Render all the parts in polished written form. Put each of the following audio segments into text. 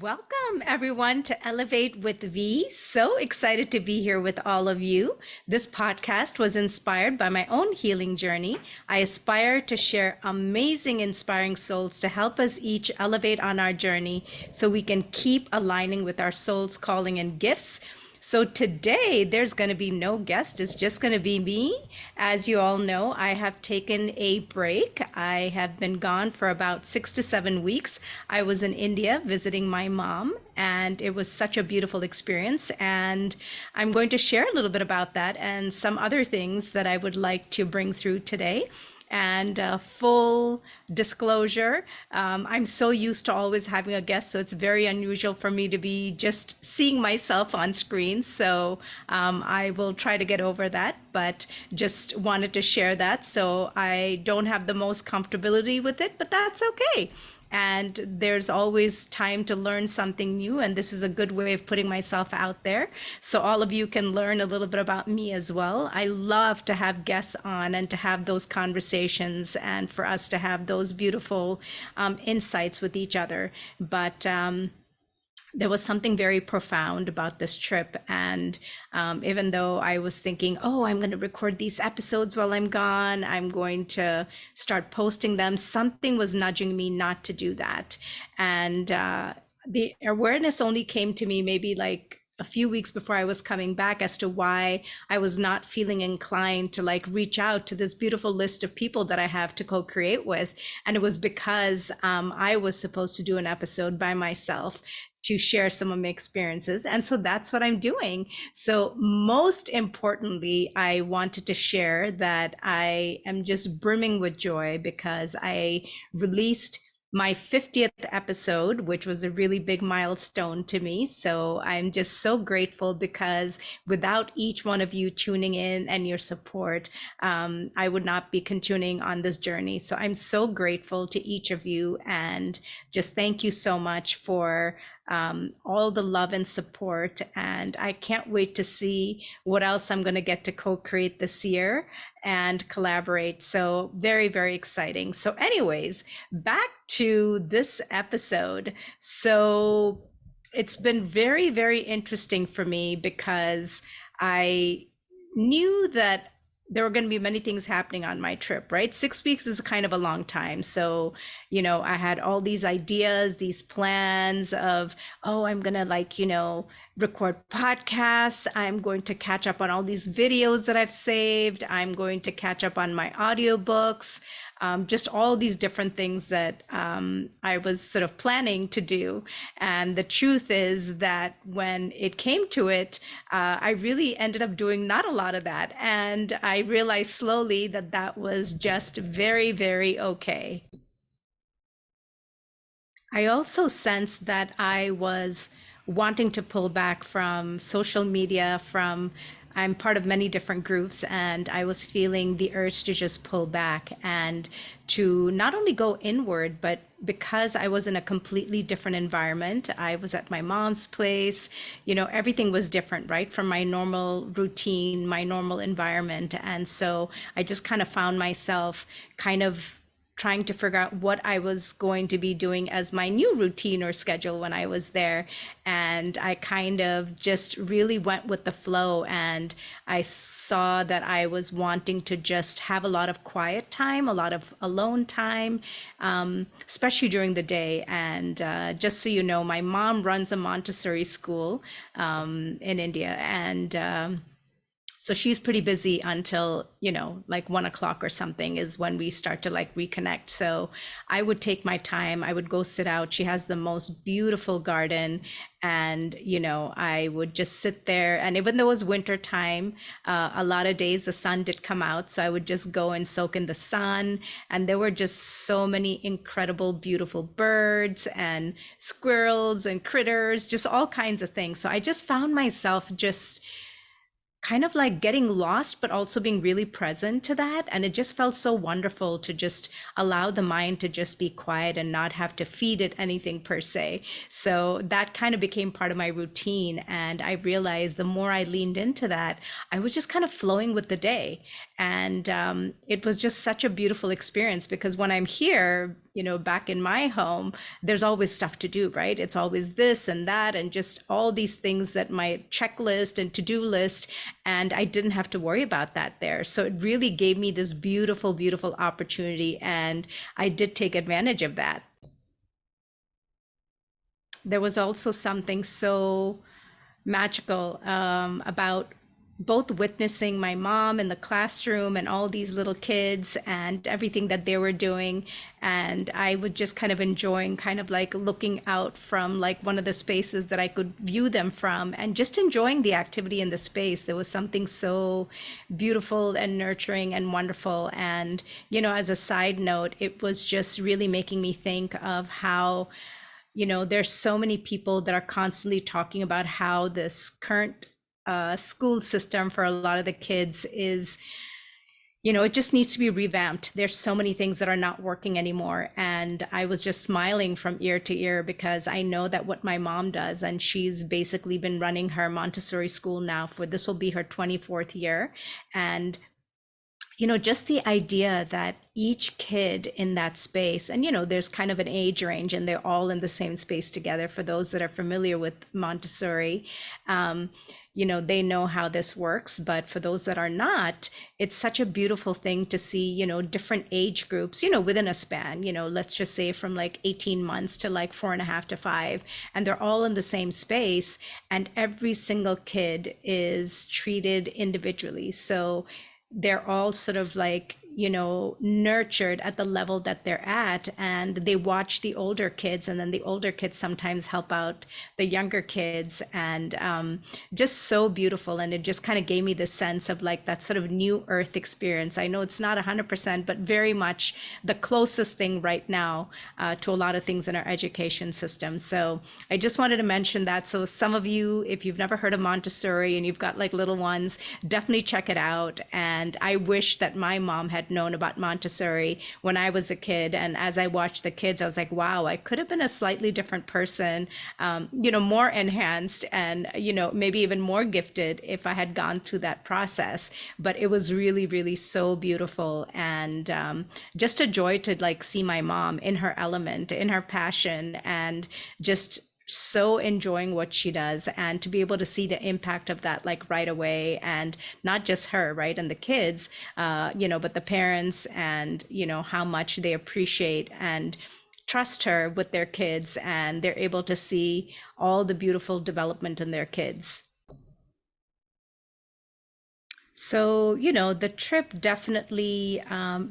Welcome, everyone, to Elevate with V. So excited to be here with all of you. This podcast was inspired by my own healing journey. I aspire to share amazing, inspiring souls to help us each elevate on our journey so we can keep aligning with our soul's calling and gifts. So today there's going to be no guest. It's just going to be me. As you all know, I have taken a break. I have been gone for about 6 to 7 weeks. I was in India visiting my mom, and it was such a beautiful experience. And I'm going to share a little bit about that and some other things that I would like to bring through today. And full disclosure, I'm so used to always having a guest, so it's very unusual for me to be just seeing myself on screen. So I will try to get over that, but just wanted to share that. So I don't have the most comfortability with it, but that's okay. And there's always time to learn something new, and this is a good way of putting myself out there so all of you can learn a little bit about me as well. I love to have guests on and to have those conversations and for us to have those beautiful insights with each other. But there was something very profound about this trip. And even though I was thinking, oh, I'm going to record these episodes while I'm gone, I'm going to start posting them, something was nudging me not to do that. And the awareness only came to me maybe like a few weeks before I was coming back as to why I was not feeling inclined to like reach out to this beautiful list of people that I have to co-create with. And it was because I was supposed to do an episode by myself to share some of my experiences. And so that's what I'm doing. So most importantly, I wanted to share that I am just brimming with joy because I released my 50th episode, which was a really big milestone to me. So I'm just so grateful because without each one of you tuning in and your support, I would not be continuing on this journey. So I'm so grateful to each of you and just thank you so much for all the love and support. And I can't wait to see what else I'm going to get to co-create this year and collaborate. So very, very exciting. So anyways, back to this episode. So it's been very, very interesting for me because I knew that there were going to be many things happening on my trip, right? 6 weeks is kind of a long time. So, I had all these ideas, these plans of, oh, I'm going to record podcasts. I'm going to catch up on all these videos that I've saved. I'm going to catch up on my audiobooks. Just all these different things that I was sort of planning to do. And the truth is that when it came to it, I really ended up doing not a lot of that. And I realized slowly that that was just very, very okay. I also sensed that I was wanting to pull back from social media, I'm part of many different groups, and I was feeling the urge to just pull back and to not only go inward, but because I was in a completely different environment. I was at my mom's place, everything was different, right? From my normal routine, my normal environment. And so I just kind of found myself kind of trying to figure out what I was going to be doing as my new routine or schedule when I was there. And I kind of just really went with the flow. And I saw that I was wanting to just have a lot of quiet time, a lot of alone time, especially during the day. And just so you know, my mom runs a Montessori school in India. And so she's pretty busy until, like 1 o'clock or something is when we start to like reconnect. So I would take my time. I would go sit out. She has the most beautiful garden. And, I would just sit there. And even though it was winter time, a lot of days the sun did come out. So I would just go and soak in the sun. And there were just so many incredible, beautiful birds and squirrels and critters, just all kinds of things. So I just found myself just kind of like getting lost, but also being really present to that. And it just felt so wonderful to just allow the mind to just be quiet and not have to feed it anything per se. So that kind of became part of my routine. And I realized the more I leaned into that, I was just kind of flowing with the day. And it was just such a beautiful experience because when I'm here, back in my home, there's always stuff to do, right? It's always this and that, and just all these things that my checklist and to-do list, and I didn't have to worry about that there. So it really gave me this beautiful, beautiful opportunity, and I did take advantage of that. There was also something so magical about both witnessing my mom in the classroom and all these little kids and everything that they were doing. And I would just kind of enjoying kind of like looking out from like one of the spaces that I could view them from and just enjoying the activity in the space. There was something so beautiful and nurturing and wonderful. And, as a side note, it was just really making me think of how there's so many people that are constantly talking about how this current school system for a lot of the kids is, it just needs to be revamped. There's so many things that are not working anymore. And I was just smiling from ear to ear because I know that what my mom does, and she's basically been running her Montessori school now for this will be her 24th year. And just the idea that each kid in that space, and there's kind of an age range, and they're all in the same space together. For those that are familiar with Montessori, they know how this works. But for those that are not, it's such a beautiful thing to see, different age groups, within a span, let's just say from like 18 months to like 4.5 to 5, and they're all in the same space, and every single kid is treated individually. So they're all sort of like nurtured at the level that they're at, and they watch the older kids, and then the older kids sometimes help out the younger kids, and just so beautiful. And it just kind of gave me the sense of like that sort of new earth experience. I know it's not 100%, but very much the closest thing right now to a lot of things in our education system. So I just wanted to mention that. So some of you, if you've never heard of Montessori and you've got like little ones, definitely check it out. And I wish that my mom had known about Montessori when I was a kid. And as I watched the kids, I was like, wow, I could have been a slightly different person, more enhanced and, maybe even more gifted if I had gone through that process. But it was really, really so beautiful. And just a joy to like see my mom in her element, in her passion, and just so enjoying what she does, and to be able to see the impact of that like right away, and not just her, right, and the kids, but the parents, and how much they appreciate and trust her with their kids, and they're able to see all the beautiful development in their kids. So, the trip definitely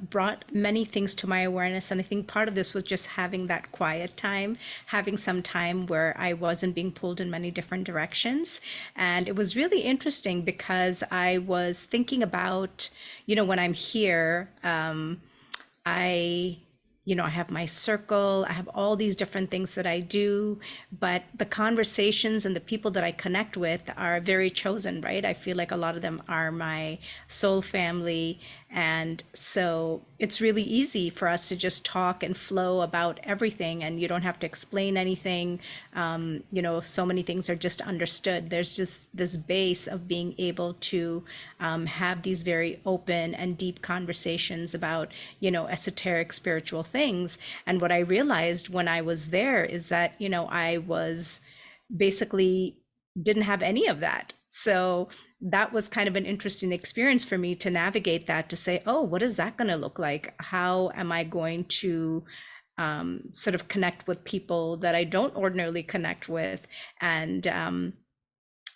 brought many things to my awareness. And I think part of this was just having that quiet time, having some time where I wasn't being pulled in many different directions. And it was really interesting because I was thinking about, when I'm here, I I have my circle, I have all these different things that I do, but the conversations and the people that I connect with are very chosen, right? I feel like a lot of them are my soul family. And so it's really easy for us to just talk and flow about everything, and you don't have to explain anything. So many things are just understood. There's just this base of being able to have these very open and deep conversations about, esoteric spiritual things. And what I realized when I was there is that, I was basically didn't have any of that. So that was kind of an interesting experience for me to navigate that, to say, oh, what is that going to look like? How am I going to sort of connect with people that I don't ordinarily connect with? And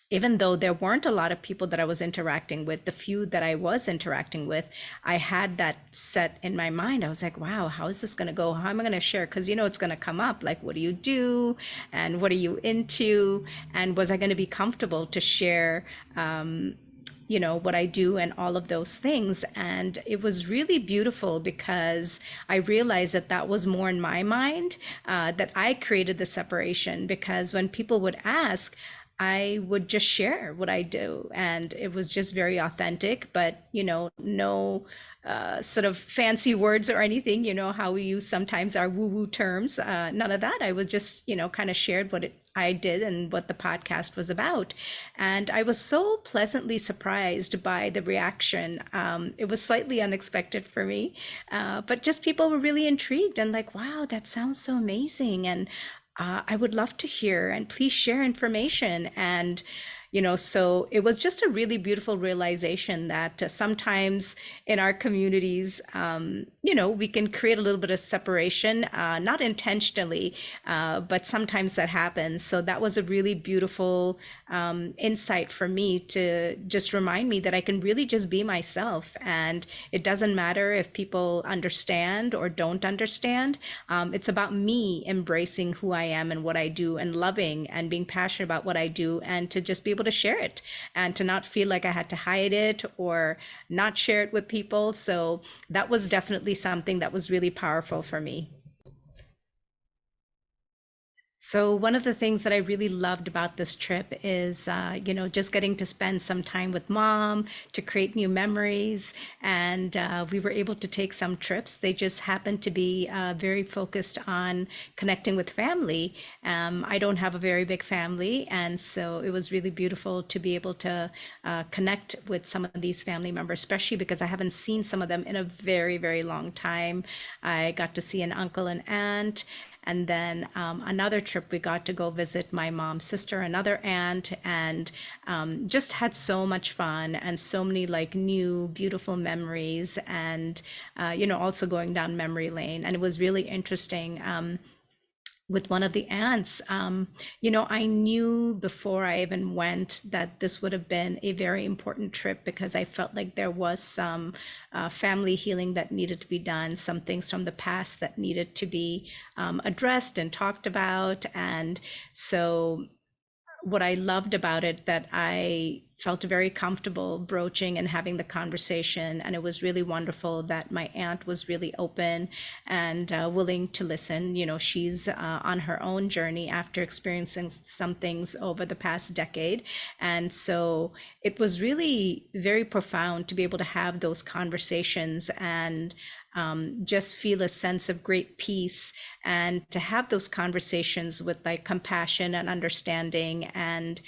even though there weren't a lot of people that I was interacting with, the few that I was interacting with, I had that set in my mind. I was like, wow, how is this going to go? How am I going to share? Because, it's going to come up like, what do you do? And what are you into? And was I going to be comfortable to share, what I do and all of those things? And it was really beautiful because I realized that that was more in my mind, that I created the separation, because when people would ask, I would just share what I do. And it was just very authentic, but, no sort of fancy words or anything, how we use sometimes our woo woo terms, none of that. I was just, kind of shared what I did and what the podcast was about. And I was so pleasantly surprised by the reaction. It was slightly unexpected for me, but just people were really intrigued and like, wow, that sounds so amazing. And I would love to hear and please share information. And so it was just a really beautiful realization that sometimes in our communities, we can create a little bit of separation, not intentionally, but sometimes that happens. So that was a really beautiful insight for me to just remind me that I can really just be myself. And it doesn't matter if people understand or don't understand. It's about me embracing who I am and what I do and loving and being passionate about what I do and to just be able to share it and to not feel like I had to hide it or not share it with people. So that was definitely something that was really powerful for me. So one of the things that I really loved about this trip is, just getting to spend some time with mom to create new memories. And we were able to take some trips. They just happened to be very focused on connecting with family. I don't have a very big family, and so it was really beautiful to be able to connect with some of these family members, especially because I haven't seen some of them in a very, very long time. I got to see an uncle and aunt, and then another trip, we got to go visit my mom's sister, another aunt, and just had so much fun and so many like new, beautiful memories. And, also going down memory lane. And it was really interesting. With one of the aunts, I knew before I even went that this would have been a very important trip because I felt like there was some family healing that needed to be done, some things from the past that needed to be addressed and talked about. And so what I loved about it that I felt very comfortable broaching and having the conversation. And it was really wonderful that my aunt was really open and willing to listen. She's on her own journey after experiencing some things over the past decade. And so it was really very profound to be able to have those conversations and just feel a sense of great peace and to have those conversations with like compassion and understanding and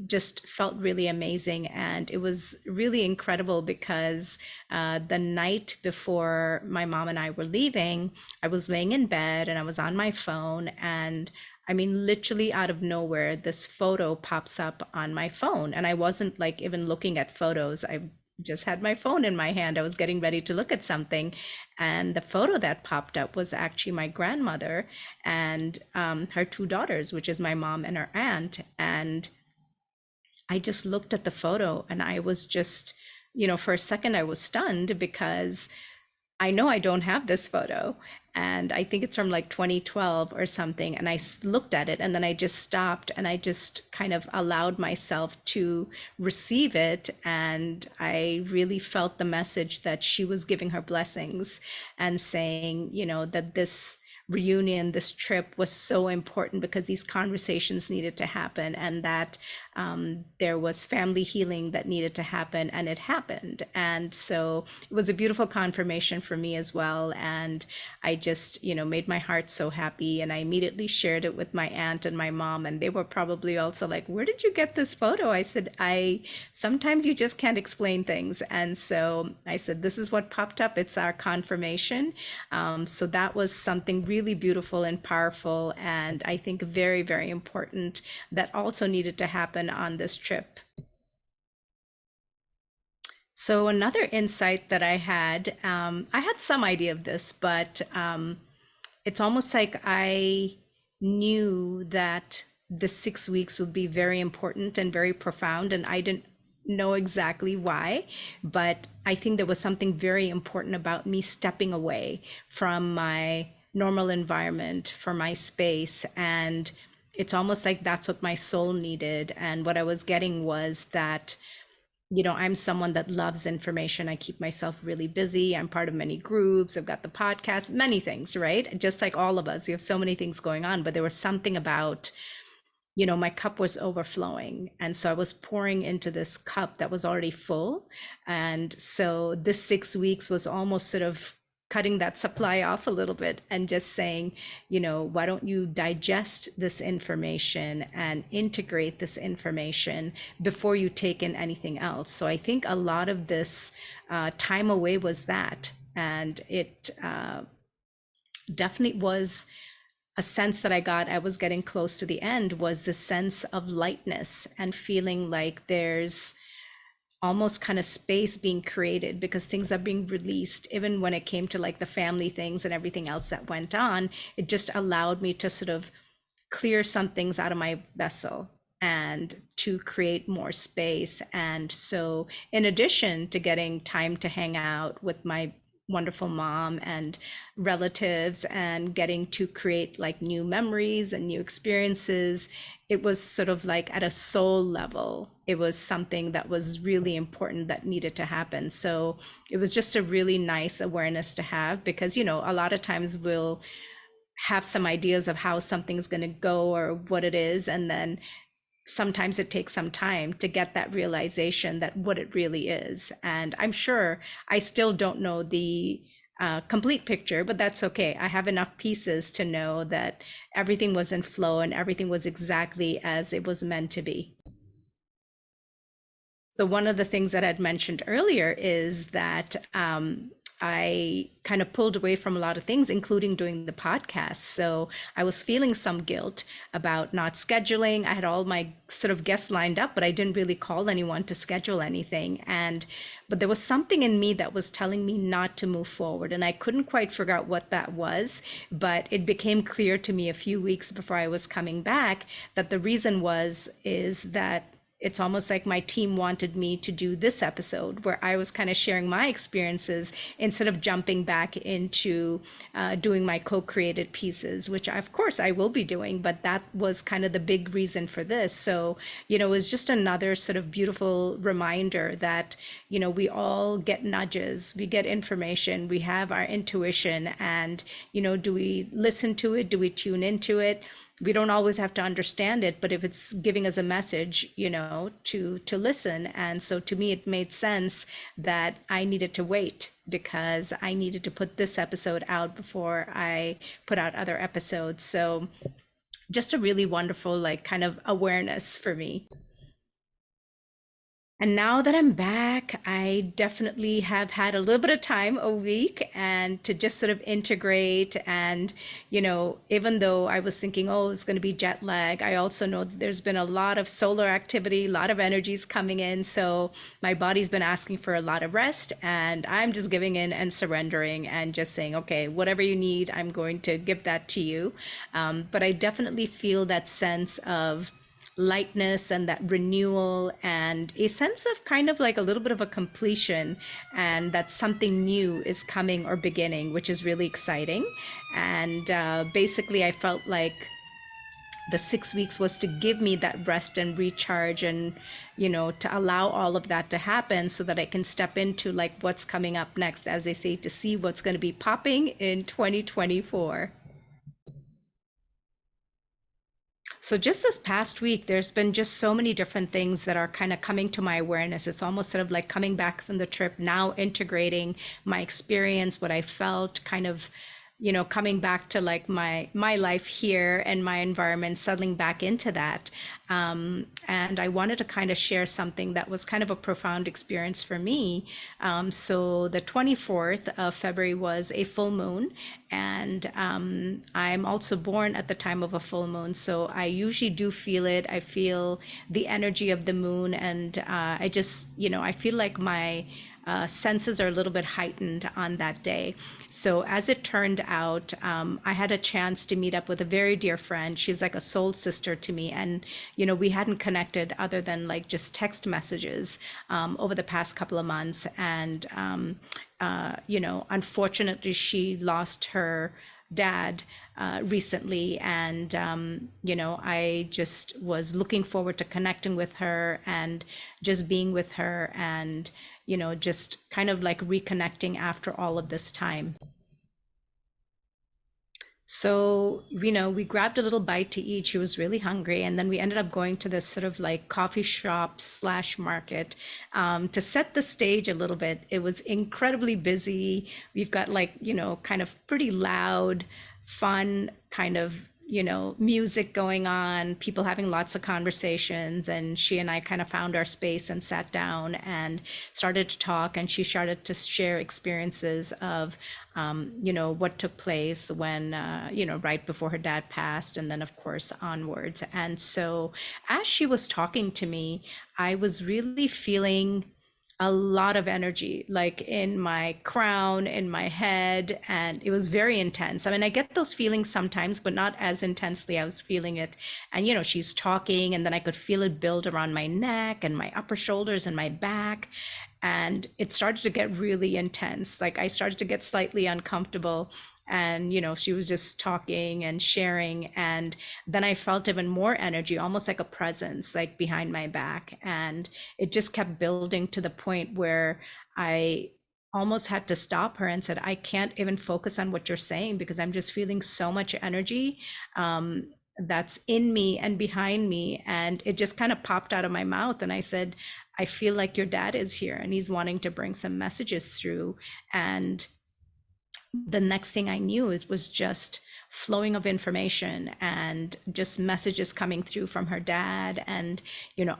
just felt really amazing. And it was really incredible because the night before my mom and I were leaving, I was laying in bed and I was on my phone, and I mean, literally out of nowhere, this photo pops up on my phone. And I wasn't like even looking at photos. I just had my phone in my hand. I was getting ready to look at something. And the photo that popped up was actually my grandmother and her two daughters, which is my mom and her aunt. And I just looked at the photo and I was just, for a second, I was stunned because I know I don't have this photo. And I think it's from like 2012 or something. And I looked at it and then I just stopped and I just kind of allowed myself to receive it. And I really felt the message that she was giving her blessings and saying, that this reunion, this trip was so important because these conversations needed to happen and that there was family healing that needed to happen, and it happened. And so it was a beautiful confirmation for me as well. And I just, made my heart so happy. And I immediately shared it with my aunt and my mom, and they were probably also like, where did you get this photo? I said, sometimes you just can't explain things. And so I said, this is what popped up. It's our confirmation. So that was something really beautiful and powerful. And I think very, very important that also needed to happen on this trip. So another insight that I had some idea of this, but it's almost like I knew that the 6 weeks would be very important and very profound, and I didn't know exactly why, but I think there was something very important about me stepping away from my normal environment, for my space, and it's almost like that's what my soul needed. And what I was getting was that I'm someone that loves information. I keep myself really busy. I'm part of many groups. I've got the podcast, many things, right? Just like all of us, we have so many things going on, but there was something about, my cup was overflowing. And so I was pouring into this cup that was already full. And so this 6 weeks was almost sort of cutting that supply off a little bit and just saying, why don't you digest this information and integrate this information before you take in anything else? So I think a lot of this time away was that. And it definitely was a sense that I got, I was getting close to the end, was the sense of lightness and feeling like there's almost kind of space being created because things are being released. Even when it came to like the family things and everything else that went on, it just allowed me to sort of clear some things out of my vessel and to create more space. And so, in addition to getting time to hang out with my wonderful mom and relatives and getting to create like new memories and new experiences, it was sort of like at a soul level, it was something that was really important that needed to happen. So it was just a really nice awareness to have because, a lot of times we'll have some ideas of how something's going to go or what it is, and then sometimes it takes some time to get that realization that what it really is. And I'm sure I still don't know the complete picture, but that's okay. I have enough pieces to know that everything was in flow and everything was exactly as it was meant to be. So one of the things that I'd mentioned earlier is that I kind of pulled away from a lot of things, including doing the podcast. So I was feeling some guilt about not scheduling. I had all my sort of guests lined up, but I didn't really call anyone to schedule anything. But there was something in me that was telling me not to move forward. And I couldn't quite figure out what that was, but it became clear to me a few weeks before I was coming back that the reason is that it's almost like my team wanted me to do this episode where I was kind of sharing my experiences instead of jumping back into doing my co-created pieces, which of course I will be doing, but that was kind of the big reason for this. So, it was just another sort of beautiful reminder that, we all get nudges, we get information, we have our intuition, and, do we listen to it? Do we tune into it? We don't always have to understand it, but if it's giving us a message, to listen. And so to me, it made sense that I needed to wait because I needed to put this episode out before I put out other episodes. So just a really wonderful, like, kind of awareness for me. And now that I'm back, I definitely have had a little bit of time, a week, and to just sort of integrate. And, even though I was thinking, oh, it's going to be jet lag, I also know that there's been a lot of solar activity, a lot of energies coming in. So my body's been asking for a lot of rest, and I'm just giving in and surrendering and just saying, okay, whatever you need, I'm going to give that to you. But I definitely feel that sense of lightness and that renewal and a sense of kind of like a little bit of a completion and that something new is coming or beginning, which is really exciting. And basically, I felt like the 6 weeks was to give me that rest and recharge and, to allow all of that to happen so that I can step into like what's coming up next, as they say, to see what's going to be popping in 2024. So just this past week, there's been just so many different things that are kind of coming to my awareness. It's almost sort of like coming back from the trip, now integrating my experience, what I felt, kind of, coming back to like my life here and my environment, settling back into that. And I wanted to kind of share something that was kind of a profound experience for me. So the 24th of February was a full moon, and I'm also born at the time of a full moon. So I usually do feel it. I feel the energy of the moon, and I just, I feel like my senses are a little bit heightened on that day. So as it turned out, I had a chance to meet up with a very dear friend. She's like a soul sister to me. And, we hadn't connected other than like just text messages over the past couple of months. And, unfortunately, she lost her dad recently, and I just was looking forward to connecting with her and just being with her and just kind of like reconnecting after all of this time. So, we grabbed a little bite to eat. She was really hungry. And then we ended up going to this sort of like coffee shop slash market to set the stage a little bit. It was incredibly busy. We've got like, kind of pretty loud, fun kind of, music going on, people having lots of conversations. And she and I kind of found our space and sat down and started to talk. And she started to share experiences of, what took place when, right before her dad passed, and then, of course, onwards. And so, as she was talking to me, I was really feeling a lot of energy, like in my crown, in my head, and it was very intense. I mean, I get those feelings sometimes, but not as intensely. I was feeling it. And, she's talking, and then I could feel it build around my neck and my upper shoulders and my back. And it started to get really intense. Like I started to get slightly uncomfortable. And, she was just talking and sharing. And then I felt even more energy, almost like a presence, like behind my back. And it just kept building to the point where I almost had to stop her and said, I can't even focus on what you're saying because I'm just feeling so much energy that's in me and behind me. And it just kind of popped out of my mouth. And I said, I feel like your dad is here and he's wanting to bring some messages through. And the next thing I knew, it was just flowing of information and just messages coming through from her dad. And,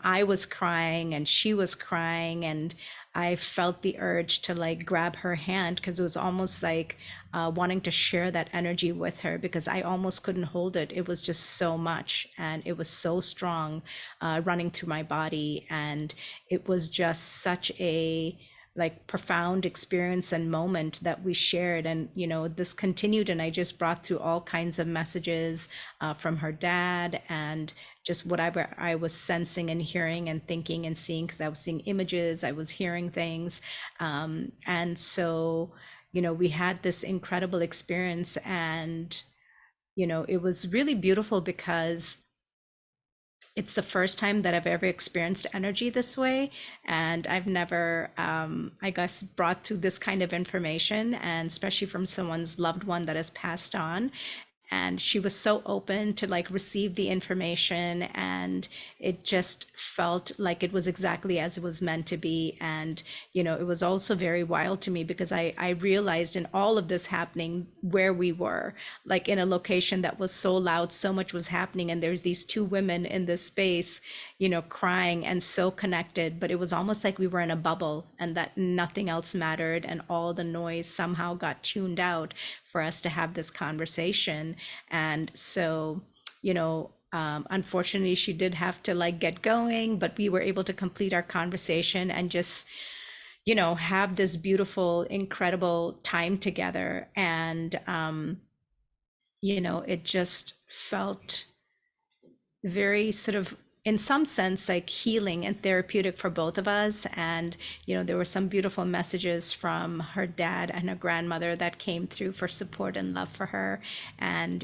I was crying and she was crying. And I felt the urge to like grab her hand because it was almost like wanting to share that energy with her because I almost couldn't hold it. It was just so much and it was so strong running through my body. And it was just such a like profound experience and moment that we shared. And this continued, and I just brought through all kinds of messages from her dad and just whatever I was sensing and hearing and thinking and seeing, because I was seeing images, I was hearing things. And so we had this incredible experience. And it was really beautiful because it's the first time that I've ever experienced energy this way. And I've never, I guess, brought through this kind of information, and especially from someone's loved one that has passed on. And she was so open to like receive the information, and it just felt like it was exactly as it was meant to be. And it was also very wild to me because I realized in all of this happening where we were, like in a location that was so loud, so much was happening, and there's these two women in this space, crying and so connected. But it was almost like we were in a bubble and that nothing else mattered, and all the noise somehow got tuned out for us to have this conversation. And so, unfortunately, she did have to like get going, but we were able to complete our conversation and just, have this beautiful, incredible time together. And, it just felt very sort of in some sense like healing and therapeutic for both of us. And there were some beautiful messages from her dad and her grandmother that came through for support and love for her. And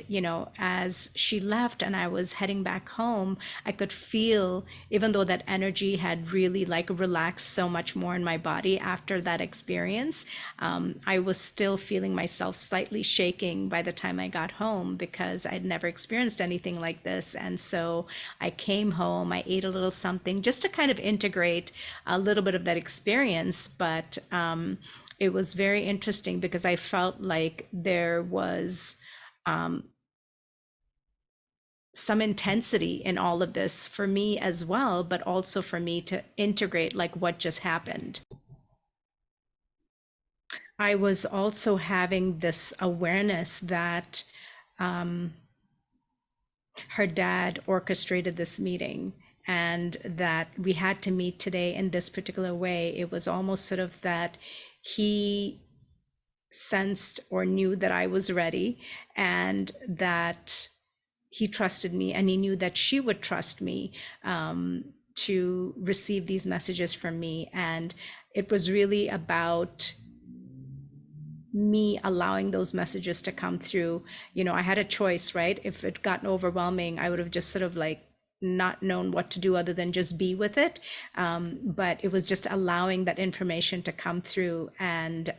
as she left and I was heading back home, I could feel, even though that energy had really like relaxed so much more in my body after that experience, I was still feeling myself slightly shaking by the time I got home because I'd never experienced anything like this. And so I came home, I ate a little something just to kind of integrate a little bit of that experience. But it was very interesting because I felt like there was some intensity in all of this for me as well, but also for me to integrate like what just happened. I was also having this awareness that her dad orchestrated this meeting and that we had to meet today in this particular way. It was almost sort of that he sensed or knew that I was ready, and that he trusted me, and he knew that she would trust me to receive these messages from me. And it was really about me allowing those messages to come through. I had a choice, right? If it got overwhelming, I would have just sort of like not known what to do other than just be with it. But it was just allowing that information to come through and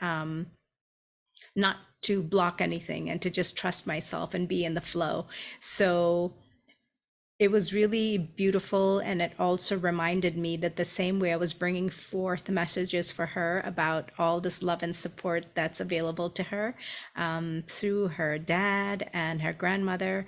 not to block anything and to just trust myself and be in the flow. So it was really beautiful, and it also reminded me that the same way I was bringing forth messages for her about all this love and support that's available to her through her dad and her grandmother,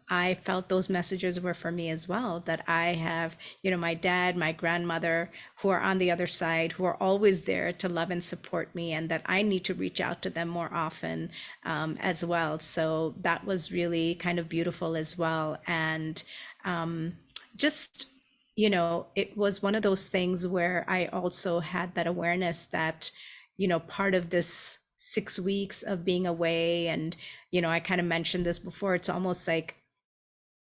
I felt those messages were for me as well. That I have, my dad, my grandmother, who are on the other side, who are always there to love and support me, and that I need to reach out to them more often as well. So that was really kind of beautiful as well. And just, it was one of those things where I also had that awareness that, part of this 6 weeks of being away, and, I kind of mentioned this before, it's almost like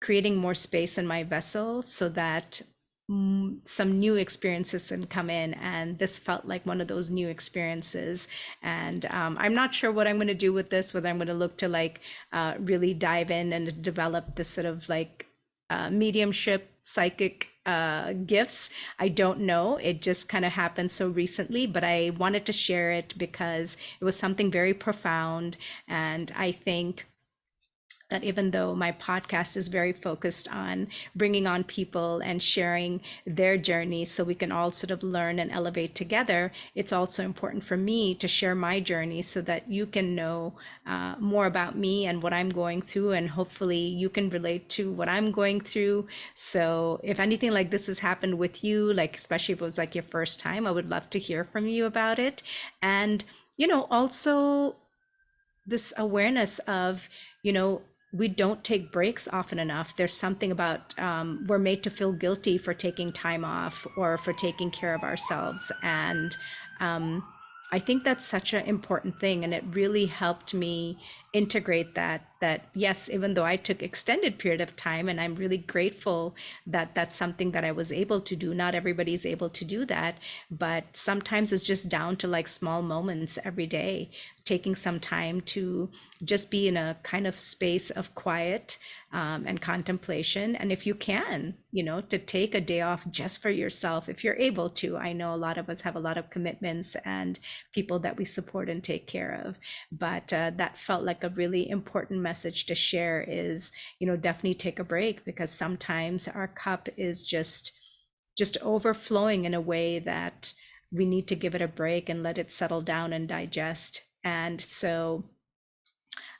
creating more space in my vessel so that some new experiences can come in, and this felt like one of those new experiences. And I'm not sure what I'm going to do with this, whether I'm going to look to like really dive in and develop this sort of like mediumship, psychic gifts. I don't know. It just kind of happened so recently, but I wanted to share it because it was something very profound. And I think that even though my podcast is very focused on bringing on people and sharing their journeys so we can all sort of learn and elevate together, it's also important for me to share my journey so that you can know more about me and what I'm going through, and hopefully you can relate to what I'm going through. So if anything like this has happened with you, like especially if it was like your first time, I would love to hear from you about it. And also this awareness of, we don't take breaks often enough. There's something about we're made to feel guilty for taking time off or for taking care of ourselves. And I think that's such an important thing. And it really helped me integrate that yes, even though I took extended period of time, and I'm really grateful that that's something that I was able to do. Not everybody's able to do that, but sometimes it's just down to like small moments every day, taking some time to just be in a kind of space of quiet and contemplation. And if you can, to take a day off just for yourself, if you're able to. I know a lot of us have a lot of commitments and people that we support and take care of, but that felt like a really important message to share is, definitely take a break, because sometimes our cup is just overflowing in a way that we need to give it a break and let it settle down and digest. And so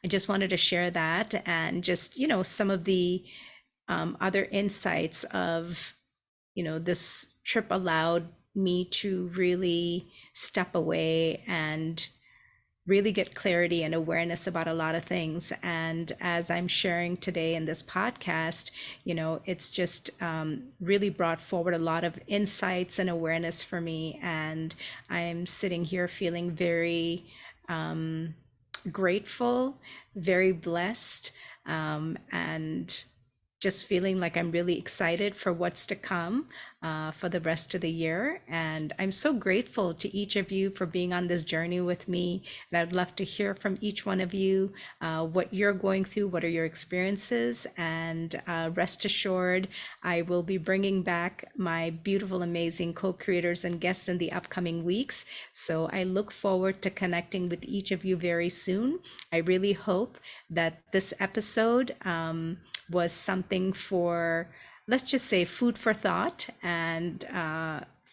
I just wanted to share that, and just, some of the other insights of, this trip allowed me to really step away and really get clarity and awareness about a lot of things. And as I'm sharing today in this podcast, it's just really brought forward a lot of insights and awareness for me. And I'm sitting here feeling very grateful, very blessed, and just feeling like I'm really excited for what's to come for the rest of the year. And I'm so grateful to each of you for being on this journey with me. And I'd love to hear from each one of you what you're going through, what are your experiences. And rest assured, I will be bringing back my beautiful, amazing co-creators and guests in the upcoming weeks. So I look forward to connecting with each of you very soon. I really hope that this episode was something for, let's just say, food for thought, and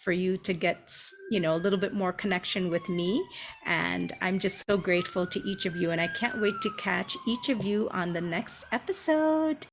for you to get, a little bit more connection with me. And I'm just so grateful to each of you, and I can't wait to catch each of you on the next episode.